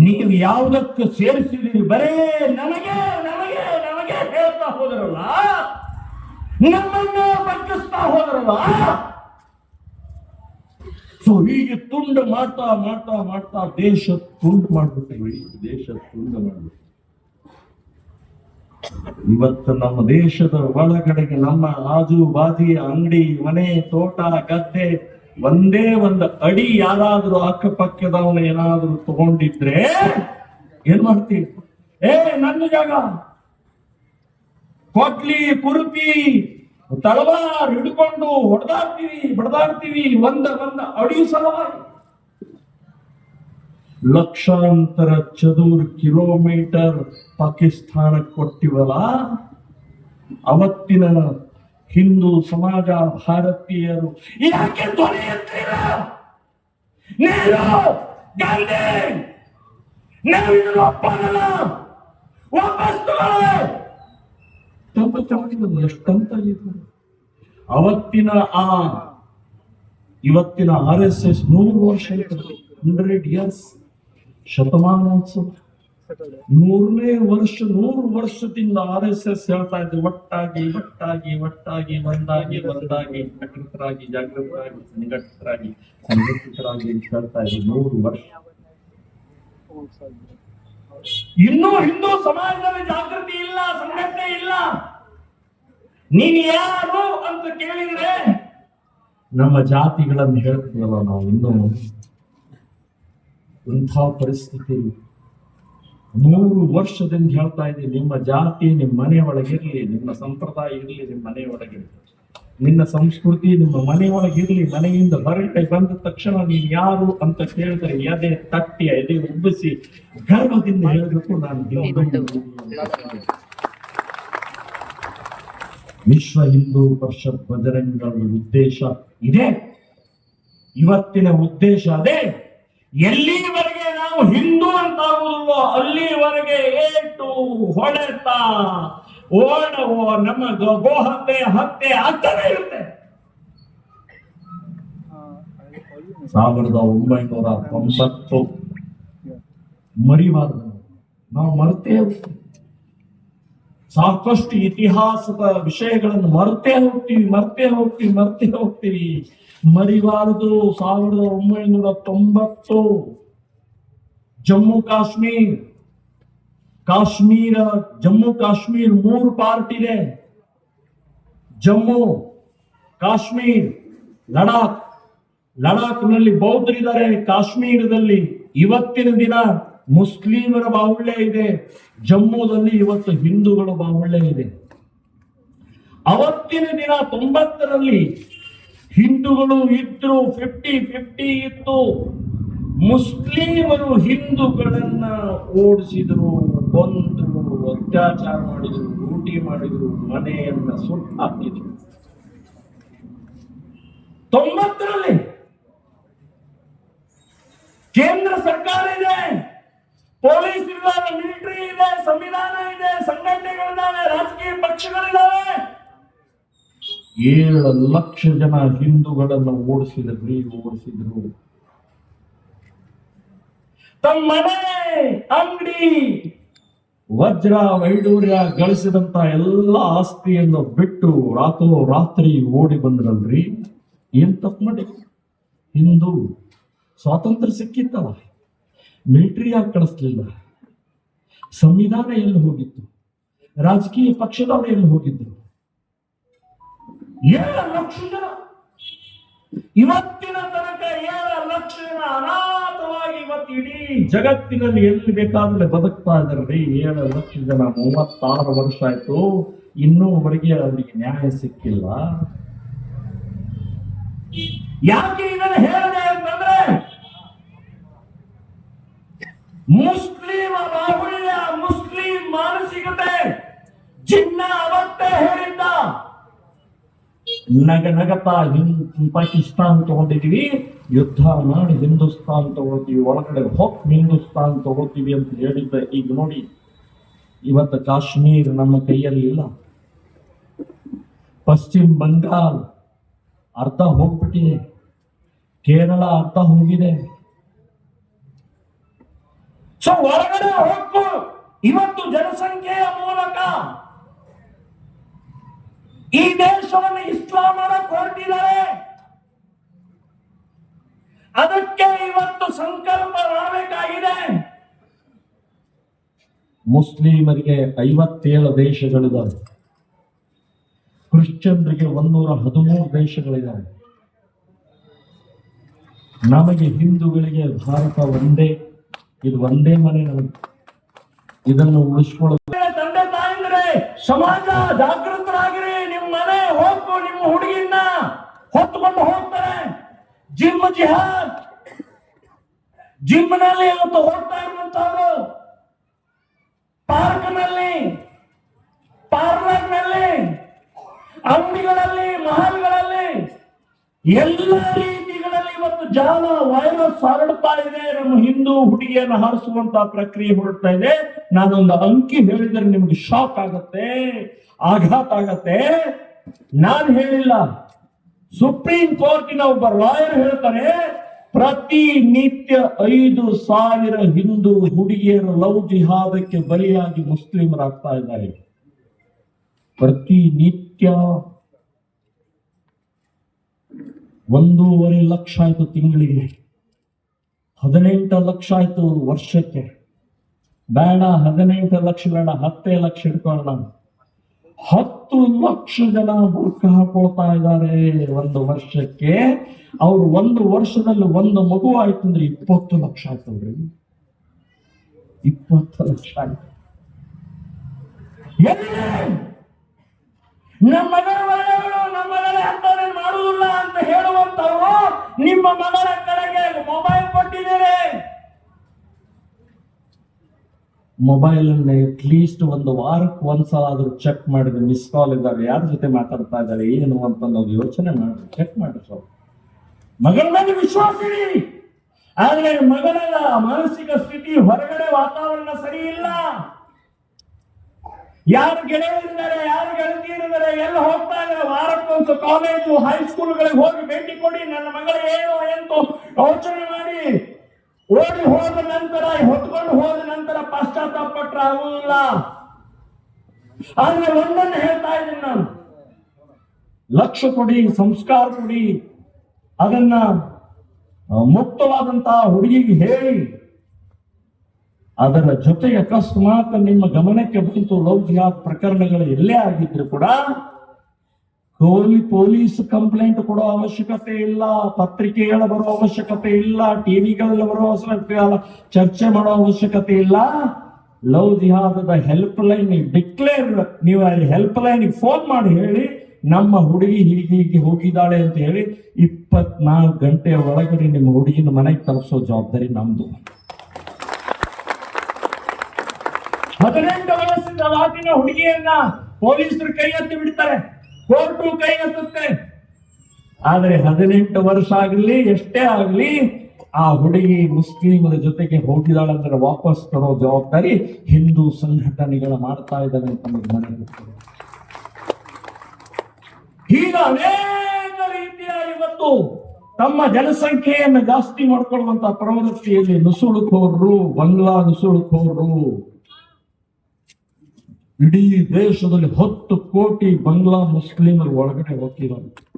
ನೀವು ಯಾವುದಕ್ಕೆ ಸೇರಿಸಿದಿರಿ? ಬರೇ ನಮಗೆ ನಮಗೆ ನಮಗೆ ಹೇಳ್ತಾ ಹೋದ್ರಲ್ಲ, ನಮ್ಮನ್ನೇ ಬಗ್ಗಿಸ್ತಾ ಹೋದ್ರಲ್ಲ. ಸೊ ಹೀಗೆ ತುಂಡು ಮಾಡ್ತಾ ಮಾಡ್ತಾ ಮಾಡ್ತಾ ದೇಶ ತುಂಡು ಮಾಡ್ಬಿಟ್ಟಿವಿ. ದೇಶ ತುಂಡು ಮಾಡ್ಬಿಟ್ಟು ಇವತ್ತು ನಮ್ಮ ದೇಶದ ಒಳಗಡೆಗೆ ನಮ್ಮ ಆಜು ಬಾಜಿ ಅಂಗಡಿ ಮನೆ ತೋಟ ಗದ್ದೆ ಒಂದೇ ಒಂದು ಅಡಿ ಯಾರಾದ್ರೂ ಅಕ್ಕಪಕ್ಕದವನು ಏನಾದ್ರೂ ತಗೊಂಡಿದ್ರೆ ಏನ್ ಮಾಡ್ತೀವಿ? ನನ್ನ ಜಾಗ, ಕೊಟ್ಲಿ ಕುರುಪಿ ತಳವಾರ್ ಹಿಡ್ಕೊಂಡು ಬಡದಾಡ್ತೀವಿ ಒಂದ ಅಡಿ ಸಲುವಾಗಿ. ಲಕ್ಷಾಂತರ ಚದುರ್ ಕಿಲೋಮೀಟರ್ ಪಾಕಿಸ್ತಾನಕ್ಕೆ ಕೊಟ್ಟಿವಲ್ಲ. ಅವತ್ತಿನ ಹಿಂದೂ ಸಮಾಜ, ಭಾರತೀಯರು ಯಾಕೆ ಧ್ವನಿ ಎತ್ತಿಲ್ಲ? ನೆಹರು, ಗಾಂಧಿ, ನಾವು ಇದನ್ನು ಒಪ್ಪಲ್ಲ, ವಾಪಸ್ ತಗೊಳ್ಳಿ. ಎಷ್ಟಂತ ಅವತ್ತಿನ ಇವತ್ತಿನ RSS 100 ವರ್ಷ 100 ಇಯರ್ಸ್ ಶತಮಾನೋತ್ಸವ. 100 ವರ್ಷದಿಂದ RSS ಹೇಳ್ತಾ ಇದ್ದು ಒಟ್ಟಾಗಿ ಒಂದಾಗಿ ಜಾಗೃತರಾಗಿ ಸಂಘಟಿತರಾಗಿ ಹೇಳ್ತಾ ಇದ್ದು 100 ವರ್ಷ. ಇನ್ನೂ ಹಿಂದೂ ಸಮಾಜದಲ್ಲಿ ಜಾಗೃತಿ ಇಲ್ಲ, ಸಂಘಟನೆ ಇಲ್ಲ. ನೀನು ಯಾರು ಅಂತ ಕೇಳಿದ್ರೆ ನಮ್ಮ ಜಾತಿಗಳನ್ನು ಹೇಳ್ತೀವಲ್ಲ ನಾವು. ಇನ್ನೂ ಇಂಥ ಪರಿಸ್ಥಿತಿ 100 ವರ್ಷದಿಂದ ಹೇಳ್ತಾ ಇದ್ದೀವಿ. ನಿಮ್ಮ ಜಾತಿ ನಿಮ್ಮ ಮನೆ ಒಳಗಿರ್ಲಿ, ನಿಮ್ಮ ಸಂಪ್ರದಾಯ ಇರ್ಲಿ ನಿಮ್ಮ ಮನೆ ಒಳಗಿರ್ಲಿ, ನಿನ್ನ ಸಂಸ್ಕೃತಿ ನಿಮ್ಮ ಮನೆ ಒಳಗಿರ್ಲಿ. ಮನೆಯಿಂದ ಹೊರಗಡೆ ಬಂದ ತಕ್ಷಣ ನೀನು ಯಾರು ಅಂತ ಕೇಳಿದ್ರೆ ಎದೆ ತಟ್ಟಿ ಎದೆ ಉಬ್ಬಿಸಿ ಗರ್ವದಿಂದ ಹೇಳಬೇಕು, ನಾನು ವಿಶ್ವ ಹಿಂದೂ ಪರಿಷತ್ ಬಜರಂಗದ ಉದ್ದೇಶ ಇದೆ. ಇವತ್ತಿನ ಉದ್ದೇಶ ಅದೇ. ಎಲ್ಲಿವರೆಗೆ ನಾವು ಹಿಂದೂ ಅಂತ ಆಗುವುದಿಲ್ಲೋ ಅಲ್ಲಿವರೆಗೆ ಏಟು ಹೊಡೆತ ಓಡವೋ ನಮ್ಮ ಗೋಹತ್ಯೆ ಹತ್ಯೆ ಆಗ್ತಾನೆ ಇರುತ್ತೆ. 1990 ಮರಿಬಾರದು, ನಾವು ಮರ್ತೇ ಹೋಗ್ತೀವಿ. ಸಾಕಷ್ಟು ಇತಿಹಾಸದ ವಿಷಯಗಳನ್ನು ಮರ್ತೇ ಹೋಗ್ತೀವಿ. ಮರಿಬಾರದು. 1990 ಜಮ್ಮು ಕಾಶ್ಮೀರ 3 ಪಾರ್ಟ್ ಇದೆ. ಜಮ್ಮು ಕಾಶ್ಮೀರ್, ಲಡಾಖ್ನಲ್ಲಿ ಬೌದ್ಧರಿದ್ದಾರೆ. ಕಾಶ್ಮೀರದಲ್ಲಿ ಇವತ್ತಿನ ದಿನ ಮುಸ್ಲಿಮರ ಬಾಹುಳ್ಯ ಇದೆ. ಜಮ್ಮುದಲ್ಲಿ ಇವತ್ತು ಹಿಂದೂಗಳ ಬಾಹುಳ್ಯ ಇದೆ. ಅವತ್ತಿನ ದಿನ 90ರಲ್ಲಿ ಹಿಂದೂಗಳು ಇದ್ರು, 50-50 ಇತ್ತು. ಮುಸ್ಲಿಮರು ಹಿಂದೂಗಳನ್ನ ಓಡಿಸಿದ್ರು, ಕೊಂದ್ರು, ಅತ್ಯಾಚಾರ ಮಾಡಿದ್ರು, ಲೂಟಿ ಮಾಡಿದ್ರು, ಮನೆಯನ್ನ ಸುಟ್ಟು ಹಾಕಿದ್ರು. 90ರಲ್ಲಿ ಕೇಂದ್ರ ಸರ್ಕಾರ ಇದೆ, ಪೊಲೀಸ್ ಇದ್ದಾರೆ, ಮಿಲಿಟರಿ ಇದೆ, ಸಂವಿಧಾನ ಇದೆ, ಸಂಘಟನೆಗಳಿದ್ದಾವೆ, ರಾಜಕೀಯ ಪಕ್ಷಗಳಿದ್ದಾವೆ. 7 ಲಕ್ಷ ಜನ ಹಿಂದೂಗಳನ್ನು ಓಡಿಸಿದ್ರು. ತಮ್ಮ ಮನೆ ಅಂಗಡಿ ವಜ್ರ ವೈಡೂರ್ಯ ಗಳಿಸಿದಂತ ಎಲ್ಲ ಆಸ್ತಿಯನ್ನು ಬಿಟ್ಟು ರಾತ್ರಿ ಓಡಿ ಬಂದ್ರಲ್ರಿ. ಏನ್ ತಪ್ಪು ಮಾಡಿ? ಹಿಂದೂ ಸ್ವಾತಂತ್ರ್ಯ ಸಿಕ್ಕಿತ್ತವ, ಮಿಲಿಟರಿ ಯಾಕೆ ಕಳಿಸ್ಲಿಲ್ಲ? ಸಂವಿಧಾನ ಎಲ್ಲಿ ಹೋಗಿತ್ತು? ರಾಜಕೀಯ ಪಕ್ಷದವರು ಎಲ್ಲಿ ಹೋಗಿದ್ರು? 7 ಲಕ್ಷ ಜನ ಇವತ್ತಿನ ತನಕ 7 ಲಕ್ಷ ಜನ ಅನಾಥವಾಗಿ ಇವತ್ತು ಇಡೀ ಜಗತ್ತಿನಲ್ಲಿ ಎಲ್ಲಿ ಬೇಕಾದ್ರೆ ಬದುಕ್ತಾ ಇದಾರೆ. 7 ಲಕ್ಷ ಜನ 36 ವರ್ಷ ಆಯ್ತು, ಇನ್ನೂವರೆಗೆ ಅವರಿಗೆ ನ್ಯಾಯ ಸಿಕ್ಕಿಲ್ಲ. ಯಾಕೆ ಇದನ್ನು ಹೇಳಿದೆ ಅಂತಂದ್ರೆ, ಮುಸ್ಲಿಂ ಬಾಹುಳ್ಯ, ಮುಸ್ಲಿಂ ಮಾನಸಿಕತೆ. ಜಿನ್ನ ಅವತ್ತೇ ಹೇಳಿದ್ದ, ನಗತಾ ಪಾಕಿಸ್ತಾನ್ ತಗೊಂಡಿದೀವಿ, ಯುದ್ಧ ಮಾಡಿ ಹಿಂದೂಸ್ತಾನ್ ತಗೋತೀವಿ, ಒಳಗಡೆ ಹೊಕ್ ಹಿಂದೂಸ್ತಾನ್ ತಗೋತೀವಿ ಅಂತ ಹೇಳಿದ್ದ. ಈಗ ನೋಡಿ, ಇವತ್ತು ಕಾಶ್ಮೀರ್ ನಮ್ಮ ಕೈಯಲ್ಲಿ ಇಲ್ಲ. ಪಶ್ಚಿಮ ಬಂಗಾಲ್ ಅರ್ಧ ಹೋಗ್ಬಿಟ್ಟಿದೆ. ಕೇರಳ ಅರ್ಥ ಹೋಗಿದೆ. ಸೊ ಹೊರಗಡೆ ಹೋಗ್ತು ಇವತ್ತು ಜನಸಂಖ್ಯೆಯ ಮೂಲಕ ಈ ದೇಶವನ್ನು ಇಸ್ಲಾಮರ ಹೊರಟಿದ್ದಾರೆ. ಅದಕ್ಕೆ ಇವತ್ತು ಸಂಕಲ್ಪ ಮಾಡಬೇಕಾಗಿದೆ. ಮುಸ್ಲಿಮರಿಗೆ 57 ದೇಶಗಳಿದ್ದಾವೆ, ಕ್ರಿಶ್ಚಿಯನ್ರಿಗೆ 113 ದೇಶಗಳಿದ್ದಾವೆ. ನಮಗೆ ಹಿಂದೂಗಳಿಗೆ ಭಾರತ ಒಂದೇ, ಇದು ಒಂದೇ ಮನೆ. ನಮಗೆ ಇದನ್ನು ಉಳಿಸ್ಕೊಳ್ಳೋದು. ತಂದೆ ತಾಯಂದ್ರೆ ಸಮಾಜ ಜಾಗೃತರಾಗಿರಿ. ನಿಮ್ಮ ಮನೆ ಹೋಗ್ತು ನಿಮ್ಮ ಹುಡುಗಿನ ಹೊತ್ತುಕೊಂಡು ಹೋಗ್ತಾರೆ. ಜಿಮ್ ಜಿಹಾದ್, ಜಿಮ್ ನಲ್ಲಿ ಇವತ್ತು ಹೋಗ್ತಾ ಇರುವಂತವರು, ಪಾರ್ಕ್ ನಲ್ಲಿ, ಪಾರ್ಲರ್ ನಲ್ಲಿ, ಅಂಗಡಿಗಳಲ್ಲಿ, ಮಹಲ್ಗಳಲ್ಲಿ, ಎಲ್ಲ ರೀತಿಗಳಲ್ಲಿ ಇವತ್ತು ಜಾಲ ವೈರಸ್ ಹರಡ್ತಾ ಇದೆ. ನಮ್ಮ ಹಿಂದೂ ಹುಡುಗಿಯನ್ನು ಹಾರಿಸುವಂತ ಪ್ರಕ್ರಿಯೆ ಹೊರಡ್ತಾ ಇದೆ. ನಾನೊಂದು ಅಂಕಿ ಹೇಳಿದರೆ ನಿಮ್ಗೆ ಶಾಕ್ ಆಗತ್ತೆ, ಆಘಾತ ಆಗತ್ತೆ. ನಾನು ಹೇಳಿಲ್ಲ, ಸುಪ್ರೀಂ ಕೋರ್ಟಿನ ಒಬ್ಬ ಲಾಯರ್ ಹೇಳ್ತಾರೆ, ಪ್ರತಿನಿತ್ಯ 5,000 ಹಿಂದೂ ಹುಡುಗಿಯರು ಲವ್ ಜಿಹಾದಕ್ಕೆ ಬಲಿಯಾಗಿ ಮುಸ್ಲಿಮರಾಗ್ತಾ ಇದ್ದಾರೆ. ಪ್ರತಿನಿತ್ಯ 1.5 ಲಕ್ಷ ಆಯ್ತು ತಿಂಗಳಿಗೆ, 18 ಲಕ್ಷ ಆಯ್ತು ವರ್ಷಕ್ಕೆ. ಬೇಡ 18 ಲಕ್ಷ ಬೇಡ, 10 ಲಕ್ಷ ಇಟ್ಕೊಳ್ಳೋಣ. 10 ಲಕ್ಷ ಜನ ಬುರ್ಕ ಹಾಕೊಳ್ತಾ ಇದ್ದಾರೆ ಒಂದು ವರ್ಷಕ್ಕೆ. ಅವ್ರು ಒಂದು ವರ್ಷದಲ್ಲಿ ಒಂದು ಮಗು ಆಯ್ತು ಅಂದ್ರೆ 20 ಲಕ್ಷ ಆಯ್ತಲ್ರಿ. 20 ಲಕ್ಷ ಆಯ್ತು. ನಮ್ಮ ಮಗಳ ಒಳ್ಳೆಯವಳು, ನಮ್ಮ ಮಗಳೇ ಅಂತಾನೆ ಮಾಡುವುದಿಲ್ಲ ಅಂತ ಹೇಳುವಂತವರು ನಿಮ್ಮ ಮಗಳ ಕಡೆಗೆ ಮೊಬೈಲ್ ಕೊಟ್ಟಿದ್ದಾರೆ. ಮೊಬೈಲ್ ಅನ್ನ ಅಟ್ಲೀಸ್ಟ್ ಒಂದು ವಾರಕ್ಕೆ ಒಂದ್ಸಲ ಆದ್ರೂ ಚೆಕ್ ಮಾಡಿದ್ರೆ ಮಿಸ್ ಕಾಲ್ ಇದ್ದಾರೆ, ಯಾರ ಜೊತೆ ಮಾತಾಡ್ತಾ ಇದ್ದಾರೆ ಏನು ಅಂತ ನಾವು ಯೋಚನೆ ಮಾಡಿ ಚೆಕ್ ಮಾಡಿ. ಸ್ವಲ್ಪ ಮಗಳ ಮೇಲೆ ವಿಶ್ವಾಸ ಇಡಿ. ಆದ್ರೆ ಮಗಳ ಮಾನಸಿಕ ಸ್ಥಿತಿ, ಹೊರಗಡೆ ವಾತಾವರಣ ಸರಿ ಇಲ್ಲ. ಯಾರು ಗೆಳೆಯರಿದ್ದಾರೆ, ಯಾರು ಗೆಳತಿಯರಿದ್ದಾರೆ, ಎಲ್ಲ ಹೋಗ್ತಾ ಇದ್ದಾರೆ. ವಾರಕ್ಕೊಂದು ಕಾಲೇಜು ಹೈಸ್ಕೂಲ್ಗಳಿಗೆ ಹೋಗಿ ಭೇಟಿ ಕೊಡಿ. ನನ್ನ ಮಗಳ ಏನು ಎಂದು ಯೋಚನೆ ಮಾಡಿ ಓಡಿ ಹೋದ ನಂತರ, ಹೊತ್ಕೊಂಡು ಹೋದ ನಂತರ ಪಶ್ಚಾತ್ತಾಪ ಪಟ್ರೆ ಆಗುವುದಿಲ್ಲ. ಆದ್ರೆ ಒಂದನ್ನು ಹೇಳ್ತಾ ಇದ್ದೀನಿ ನಾನು, ಲಕ್ಷ್ಯ ಕೊಡಿ, ಸಂಸ್ಕಾರ ಕೊಡಿ. ಅದನ್ನ ಮುಕ್ತವಾದಂತಹ ಹುಡುಗಿಗೆ ಹೇಳಿ. ಅದರ ಜೊತೆಗೆ ಅಕಸ್ಮಾತ್ ನಿಮ್ಮ ಗಮನಕ್ಕೆ ಬಂತು ಲವ್ ಜಿಹಾದ್ ಪ್ರಕರಣಗಳು ಎಲ್ಲೇ ಆಗಿದ್ರು ಕೂಡ ಪೊಲೀಸ್ ಕಂಪ್ಲೇಂಟ್ ಕೊಡೋ ಅವಶ್ಯಕತೆ ಇಲ್ಲ, ಪತ್ರಿಕೆಗಳ ಬರೋ ಅವಶ್ಯಕತೆ ಇಲ್ಲ, ಟಿವಿಗಳಲ್ಲಿ ಬರೋ ಅವಶ್ಯಕತೆ ಇಲ್ಲ, ಚರ್ಚೆ ಮಾಡೋ ಅವಶ್ಯಕತೆ ಇಲ್ಲ. ಲವ್ ಜಿಹಾದದ ಹೆಲ್ಪ್ ಲೈನ್ ಡಿಕ್ಲೇರ್, ನೀವು ಹೆಲ್ಪ್ ಲೈನ್ ಫೋನ್ ಮಾಡಿ ಹೇಳಿ, ನಮ್ಮ ಹುಡುಗಿ ಹೀಗೆ ಹೋಗಿದ್ದಾಳೆ ಅಂತ ಹೇಳಿ 24 ಗಂಟೆಯ ಒಳಗಡೆ ನಿಮ್ಮ ಹುಡುಗಿನ ಮನೆಗೆ ತಲುಪಿಸೋ ಜವಾಬ್ದಾರಿ ನಮ್ದು. 18 ವರ್ಷದ ವಾಟಿನ ಹುಡುಗಿಯನ್ನ ಪೊಲೀಸರು ಕೈ ಎತ್ತಿ ಬಿಡ್ತಾರೆ, ಕೋರ್ಟು ಕೈ ಎತ್ತುತ್ತೆ. ಆದ್ರೆ 18 ವರ್ಷ ಆಗಲಿ ಎಷ್ಟೇ ಆಗಲಿ, ಆ ಹುಡುಗಿ ಮುಸ್ಲಿಮರ ಜೊತೆಗೆ ಹೋಗಿದಾಳಂದ್ರೆ ವಾಪಸ್ ತರೋ ಜವಾಬ್ದಾರಿ ಹಿಂದೂ ಸಂಘಟನೆಗಳು ಮಾಡ್ತಾ ಇದ್ದಾವೆ ಅಂತ ಮನೆಗೆ. ಈಗ ಅನೇಕ ರೀತಿಯ ಇವತ್ತು ತಮ್ಮ ಜನಸಂಖ್ಯೆಯನ್ನು ಜಾಸ್ತಿ ಮಾಡ್ಕೊಳ್ಳುವಂತ ಪ್ರವೃತ್ತಿಯಲ್ಲಿ ನುಸುಳುಕೋರರು, ಬಂಗ್ಲಾ ನುಸುಳುಕೋರರು ಇಡೀ ದೇಶದಲ್ಲಿ 10 ಕೋಟಿ ಬಂಗ್ಲಾ ಮುಸ್ಲಿಮರು ಒಳಗಡೆ ಹೋಗಿದ್ದಾರೆ.